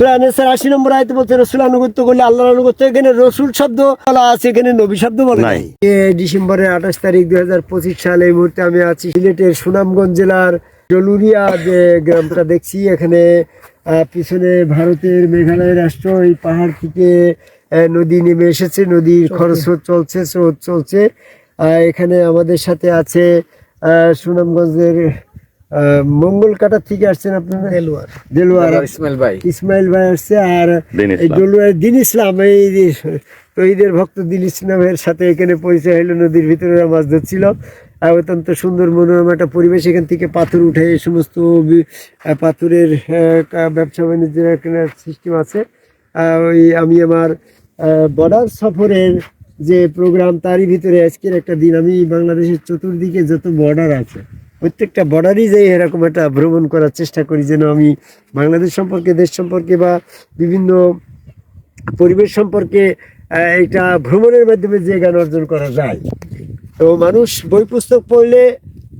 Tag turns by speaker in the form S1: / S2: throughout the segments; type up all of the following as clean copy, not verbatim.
S1: সূরা আন-নাসর 80 নম্বর আয়াতে বলছে রাসূল আনুগত্য করলে আল্লাহর আনুগত্য। এখানে রাসূল শব্দ বলা আছে, এখানে নবী শব্দ বলা নাই। ডিসেম্বরের 28 তারিখ 2025 সাল। এই মুহূর্তে আমি আছি সিলেটের সুনামগঞ্জ জেলার জলুরিয়া যে গ্রামটা দেখছি। এখানে পিছনে ভারতের মেঘালয় রাষ্ট্র, এই পাহাড় থেকে নদী নেমে এসেছে, নদীর খরস্রোত চলছে, স্রোত চলছে। এখানে আমাদের সাথে আছে সুনামগঞ্জের মঙ্গল কাটার থেকে আসছেন আপনারা, দেলোয়ার ইসমাইল ভাই আসছে, আর দিন ইসলাম, এই তহিদের ভক্ত দিন ইসলামের সাথে এখানে পরিচয় হলো। নদীর ভিতরে মাছ ধরছিল, অত্যন্ত সুন্দর মনোরম একটা পরিবেশ। এখান থেকে পাথর উঠে এই সমস্ত পাথরের ব্যবসা বাণিজ্যের এখানে সিস্টেম আছে। ওই আমি আমার বর্ডার সফরের যে প্রোগ্রাম, তারই ভিতরে আজকের একটা দিন আমি বাংলাদেশের চতুর্দিকে যত বর্ডার আছে প্রত্যেকটা বর্ডারই যাই এরকম একটা ভ্রমণ করার চেষ্টা করি, যেন আমি বাংলাদেশ সম্পর্কে, দেশ সম্পর্কে বা বিভিন্ন পরিবেশ সম্পর্কে একটা ভ্রমণের মাধ্যমে যে জ্ঞান অর্জন করা যায়। তো মানুষ বই পুস্তক পড়লে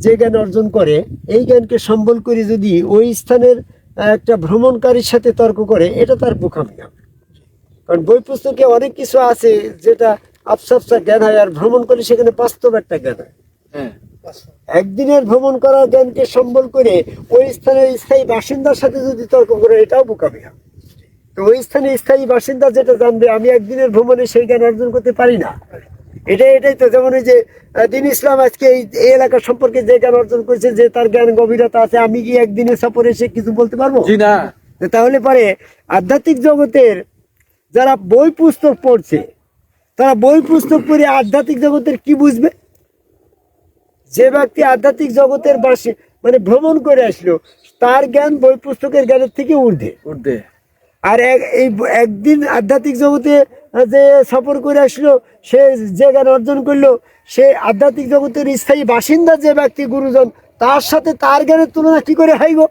S1: যে জ্ঞান অর্জন করে, এই জ্ঞানকে সম্বল করে যদি ওই স্থানের একটা ভ্রমণকারীর সাথে তর্ক করে, এটা তার বোকামি হবে। কারণ বই পুস্তকে অনেক কিছু আছে যেটা আফসা জ্ঞান হয়, আর ভ্রমণ করে সেখানে বাস্তব একটা জ্ঞান হয়। একদিনের ভ্রমণ করার জ্ঞানকে সম্বল করে ওই স্থানের স্থায়ী বাসিন্দার সাথে যদি তর্ক করে, এটাও বোকামি হবে। তো ওই স্থানে স্থায়ী বাসিন্দা যেটা জানবে, আমি একদিনের ভ্রমণে সেই জ্ঞান অর্জন করতে পারি না। এটাই তো, যেমন ওই যে দিন ইসলাম আজকে এই এলাকা সম্পর্কে যে জ্ঞান অর্জন করেছে, যে তার জ্ঞান গভীরতা আছে, আমি কি একদিনের সফরে এসে কিছু বলতে পারবো না? তাহলে পরে আধ্যাত্মিক জগতের যারা বই পুস্তক পড়ছে, তারা বই পুস্তক পড়ে আধ্যাত্মিক জগতের কি বুঝবে? যে ব্যক্তি আধ্যাত্মিক জগতের বাসী মানে ভ্রমণ করে আসলো, তার জ্ঞান বই পুস্তকের জ্ঞানের থেকে ঊর্ধ্বে। আর এই একদিন আধ্যাত্মিক জগতে যে সফর করে আসলো, সে যে জ্ঞান অর্জন করলো, সে আধ্যাত্মিক জগতের স্থায়ী বাসিন্দা যে ব্যক্তি গুরুজন, তার সাথে তার জ্ঞানের তুলনা কি করে হয় গো?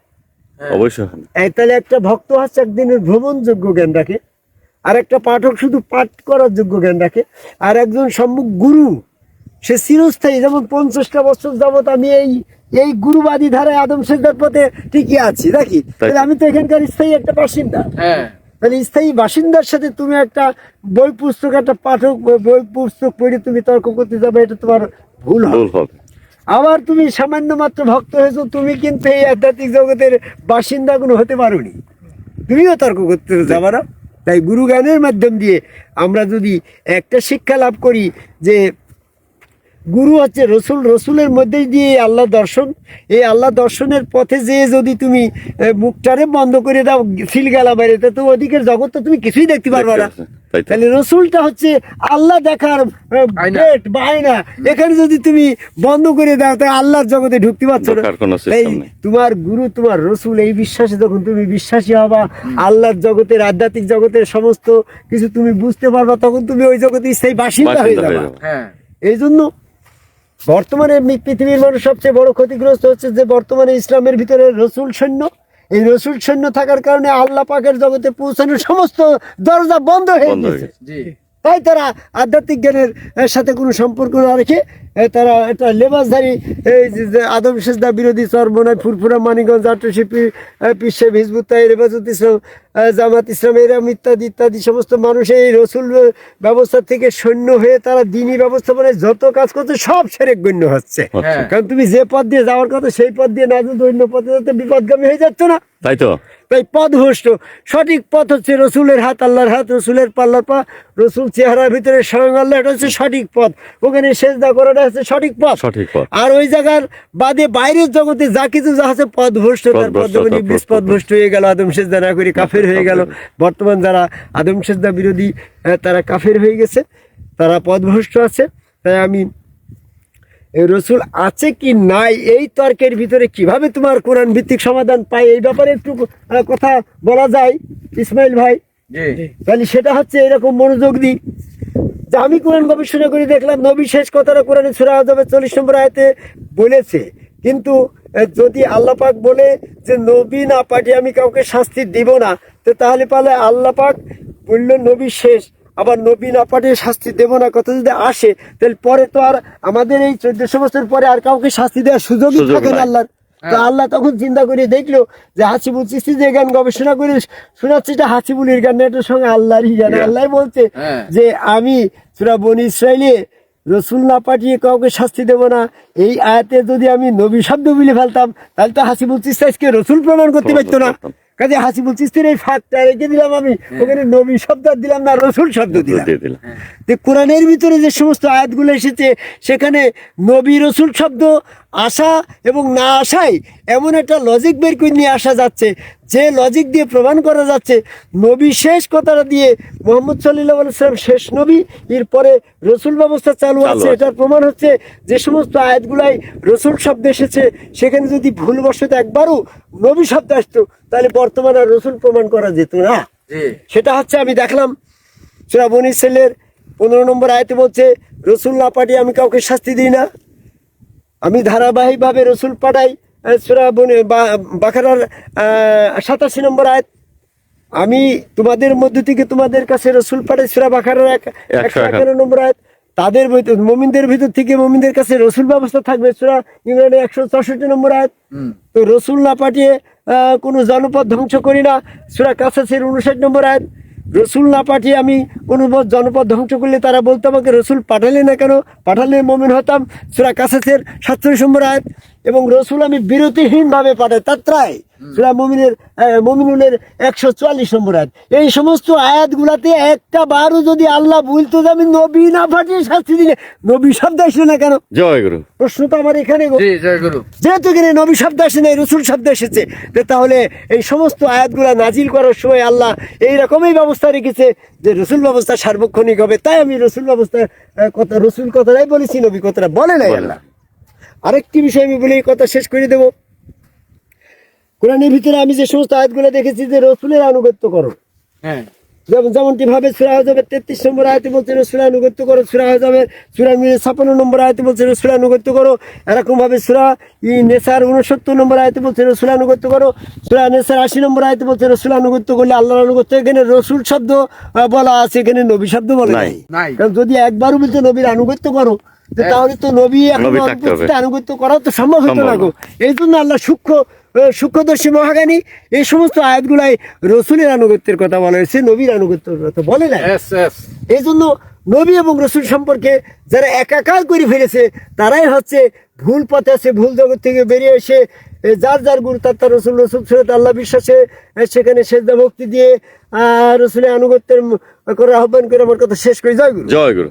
S1: অবশ্যই। তাহলে একটা ভক্ত হচ্ছে একদিনের ভ্রমণযোগ্য জ্ঞান রাখে, আর একটা পাঠক শুধু পাঠ করার যোগ্য জ্ঞান রাখে, আর একজন সম্মুখ গুরু সে চিরস্থায়ী। যেমন 50টা বছর যাবৎ আমি এই গুরুবাদী ধারায় আদম সেজদার পথে ঠিকই আছি, নাকি? তাহলে আমি তো এখানকার স্থায়ী একটা বাসিন্দা। তাহলে স্থায়ী বাসিন্দার সাথে তুমি একটা বই পুস্তক, একটা পাঠক বই পুস্তক পড়ে তুমি তর্ক করতে যাবে, এটা তোমার ভুল হবে। আবার তুমি সামান্য মাত্র ভক্ত হয়েছো, তুমি কিন্তু এই আধ্যাত্মিক জগতের বাসিন্দা কোনো হতে পারোনি, তুমিও তর্ক করতে যাবা না। তাই গুরু জ্ঞানের মাধ্যম দিয়ে আমরা যদি একটা শিক্ষা লাভ করি যে গুরু হচ্ছে রসুল, রসুলের মধ্যে দিয়ে আল্লাহ দর্শন, এই আল্লাহ দর্শনের পথে যেয়ে যদি তুমি মুখটারে বন্ধ করে দাও, ফিল গেলা বাইরে, তো ওদিকের জগৎ তো তুমি কিছুই দেখতে পারবে না। তাহলে রসুলটা হচ্ছে আল্লাহ দেখার বায়না, এখানে যদি তুমি বন্ধ করে দাও, তাই আল্লাহর জগতে ঢুকতে পারছো না। তাই তোমার গুরু, তোমার রসুল, এই বিশ্বাসে যখন তুমি বিশ্বাসী হবা, আল্লাহর জগতের, আধ্যাত্মিক জগতের সমস্ত কিছু তুমি বুঝতে পারবা, তখন তুমি ওই জগতে স্থায়ী বাসিন্দা হয়ে যাবে। এই জন্য বর্তমানে পৃথিবীর মানুষ সবচেয়ে বড় ক্ষতিগ্রস্ত হচ্ছে যে বর্তমানে ইসলামের ভিতরে রসুল সৈন্য, এই রসুল সৈন্য থাকার কারণে আল্লাহ পাকের জগতে পৌঁছানোর সমস্ত দরজা বন্ধ হয়ে গেছে। তাই তারা আধ্যাত্মিক জ্ঞানের সাথে কোনো সম্পর্ক না রেখে তারা একটা লেবাসধারী, এই যে আদম সেজদা বিরোধী চরমনায়, ফুরফুরা, মানিকগঞ্জ, আট্টশিল্পী, পিসে, হিজবুত তাহ্রীর, হেফাজত ইসলাম, জামাত ইসলাম, এরম ইত্যাদি ইত্যাদি সমস্ত মানুষ এই রসুল ব্যবস্থা থেকে সৈন্য হয়ে তারা দিনী ব্যবস্থাপনায় যত কাজ করছে সব সেরেক গণ্য হচ্ছে। কারণ তুমি যে পথ দিয়ে যাওয়ার কথা সেই পথ দিয়ে না যদি অন্য পথে যাতে বিপদগামী হয়ে যাচ্ছে না। তাই পথভ্রষ্ট। সঠিক পথ হচ্ছে রসুলের হাত, আল্লাহর হাত, রসুলের পাল্লার পা, রসুল চেহারার ভিতরে স্বয়ং আল্লাহ, এটা হচ্ছে সঠিক পথ। ওখানে সেজদা করাটা হচ্ছে সঠিক পথ। আর ওই জায়গার বাদে বাইরের জগতে যা কিছু যা আছে পথভ্রষ্ট, তার ইবলিস পথভ্রষ্ট হয়ে গেল, আদম সেজদা না করে কাফের হয়ে গেল। বর্তমান যারা আদম সেজদা বিরোধী, তারা কাফের হয়ে গেছে, তারা পথভ্রষ্ট আছে। তাই আমি রসুল আছে কি নাই এই তর্কের ভিতরে কিভাবে তোমার কোরআন ভিত্তিক সমাধান পাই, এই ব্যাপারে একটু কথা বলা যায় ইসমাইল ভাই। তাহলে সেটা হচ্ছে এরকম মনোযোগ দিই যে আমি কোরআন গবেষণা করে দেখলাম, নবী শেষ কথাটা কোরআনে সূরা আহজাবের 40 নম্বর আয়াতে বলেছে। কিন্তু যদি আল্লাহ পাক বলে যে নবী না পাঠিয়ে আমি কাউকে শাস্তি দিব না, তো তাহলে পালে আল্লাহ পাক বললো নবী শেষ, আবার নবী না পাঠিয়ে শাস্তি দেবো না কথা যদি আসে, তাহলে পরে তো আর আমাদের এই 1400 বছর পরে আর কাউকে শাস্তি দেওয়ার সুযোগই থাকে না আল্লাহর। তো আল্লাহ তখন চিন্তা করে দেখলো যে হাসিবুল চিশতি যে গান গবেষণা করে শোনাচ্ছে এটা হাসিবুলের গান, এটার সঙ্গে আল্লাহরই গান। আল্লাহ বলছে যে আমি সূরা বনী ইসরাইলে রসুল না পাঠিয়ে কাউকে শাস্তি দেব না। এই আয়াতে যদি আমি নবী শব্দ বলে ফেলতাম তাহলে তো হাসিবুল চিশতি আজকে রসুল প্রমাণ করতে পারতো না। কাজে হাসিবুল চিশতির এই ফাঁকটা রেখে দিলাম আমি, ওখানে নবী শব্দ দিলাম না, রসুল শব্দ দিলাম। কোরআনের ভিতরে যে সমস্ত আয়াতগুলো এসেছে সেখানে নবী রসুল শব্দ আসা এবং না আসাই এমন একটা লজিক বের করে নিয়ে আসা যাচ্ছে, যে লজিক দিয়ে প্রমাণ করা যাচ্ছে নবী শেষ কথাটা দিয়ে মুহাম্মদ সাল্লাল্লাহু আলাইহি ওয়াসাল্লাম শেষ নবী, এরপরে রসুল ব্যবস্থা চালু আছে। এটার প্রমাণ হচ্ছে যে সমস্ত আয়াতগুলাই রসুল শব্দ এসেছে সেখানে যদি ভুলবশত একবারও নবী শব্দ আসতো তাহলে বর্তমানে আর রসুল প্রমাণ করা যেত না। সেটা হচ্ছে আমি দেখলাম সূরা বনী ইসরাইলের 15 নম্বর আয়াতে বলছে রসুল না পাঠিয়ে আমি কাউকে শাস্তি দিই না, আমি ধারাবাহিকভাবে রসুল পাঠাই। সূরা বাকারার 87 নম্বর আয়াত, আমি তোমাদের মধ্য থেকে তোমাদের কাছে রসুল পাঠাই। সূরা বাকারার 151 নম্বর আয়াত, তাদের ভিতর মুমিনদের ভিতর থেকে মুমিনদের কাছে রসুল ব্যবস্থা থাকবে। সূরা ইমরানের 164 নম্বর আয়াত, তো রসুল না পাঠিয়ে কোনো জনপদ ধ্বংস করি না। সূরা কাসাসের 59 নম্বর আয়াত, রসুল না পাঠিয়ে আমি কোনো জনপদ ধ্বংস করলে তারা বলতো আমাকে রসুল পাঠালে না কেন, পাঠালে মুমিন হতাম। সূরা কাসাসের 47 নম্বর আয়াত, এবং রসুল আমি বিরতিহীনভাবে পাঠাই তাত্রায়। সূরা মুমিনুলের 144 নম্বর আয়াত। এই সমস্ত আয়াতগুলাতে একটা বারও যদি আল্লাহ বলতো যে আমি নবী না পাঠিয়ে শাস্তি দিলে, নবী শব্দ আসলো না কেন?
S2: জয় গুরু।
S1: প্রশ্ন তো আমার এখানে, যেহেতু এখানে নবী শব্দ আসে নাই, রসুল শব্দ এসেছে, তাহলে এই সমস্ত আয়াতগুলা নাজিল করার সময় আল্লাহ এই রকমই ব্যবস্থা রেখেছে যে রসুল ব্যবস্থা সার্বক্ষণিক হবে। তাই আমি রসুল ব্যবস্থা কথা, রসুল কথাটাই বলেছি, নবী কথাটা বলে নাই আল্লাহ। আরেকটি বিষয় আমি বলে এই কথা শেষ করে দেব। কোরআনের ভিতরে আমি যে সমস্ত আয়াতগুলো দেখেছি যে রসুলের আনুগত্য করো, যেমনটি ভাবে সূরা আহজাবের 33 নম্বর আয়াতে বলছে রসুলের আনুগত্য করো, সূরা আহজাবের 56 নম্বর আয়াতে বলছে রসুলের আনুগত্য করো, এরকম ভাবে সূরা নেসার 69 নম্বর আয়াতে বলছে রসুলের আনুগত্য করো, সূরা নেসার 80 নম্বর আয়াতে বলছে রসুলের আনুগত্য করলে আল্লাহর আনুগত্য। এখানে রসুল শব্দ বলা আছে, এখানে নবী শব্দ বলা নাই। কারণ যদি একবারও বলছে নবীর আনুগত্য করো তাহলে তো নবী আনুগত্য করা তো সম্ভব হতো না গো। এই জন্য আল্লাহ সূক্ষ্মদর্শী মহাজ্ঞানী এই সমস্ত আয়াতগুলাই রসুলের আনুগত্যের কথা বলা হয়েছে, নবীর আনুগত্যের কথা বলে না। এই জন্য নবী এবং রসুল সম্পর্কে যারা একাকার করে ফেলেছে তারাই হচ্ছে ভুল পথে আছে, ভুল জগৎ থেকে বেরিয়ে এসে যার যার গুরু তার রসুল, রসুল সুরত আল্লাহ বিশ্বাসে সেখানে সেজদা ভক্তি দিয়ে রসুলের আনুগত্যের করার আহ্বান করে আমার কথা শেষ করে। জয় গুরু।
S2: জয় গুরু।